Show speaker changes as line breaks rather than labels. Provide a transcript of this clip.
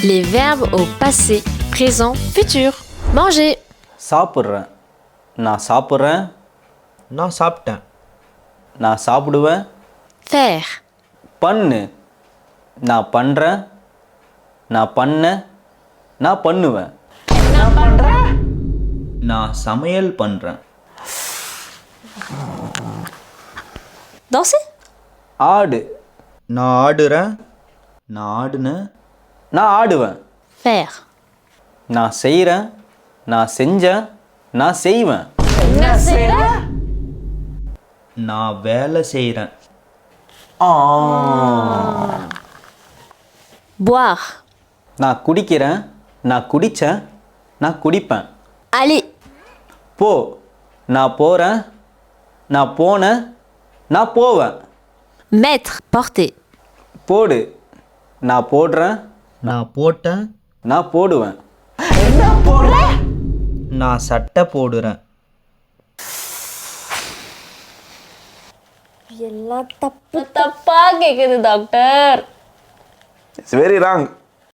Les verbes au passé, présent, futur. Manger,
சாப்பிட்றேன். நான் சாப்பிட்றேன்.
நான் சாப்பிட்டேன்.
நான் சாப்பிடுவேன்.
faire,
பண்ணு. நான் பண்ணுறேன். நான் பண்ணேன். நான் பண்ணுவேன்.
நான் சமையல் பண்ணுறேன்.
danser,
ஆடு.
நான் ஆடுறேன். நான் ஆடுனேன்.
நான் ஆடுவேன்.
faire,
நான் செய்கிறேன். நான் செஞ்சேன். நான் செய்வேன்.
நான் வேலை செய்கிறேன்.
boire,
நான் குடிக்கிறேன். நான் குடித்தேன். நான் குடிப்பேன்.
aller,
போ. நான் போகிறேன். நான் போனேன். நான் போவேன்.
mettre, porter,
போடு. நான் போடுறேன்.
நான் போட்டேன்.
நான் போடுவேன்.
நான் சட்டை போடுறேன்.
எல்லாம் தப்பா கேக்குது டாக்டர்.
It's very wrong.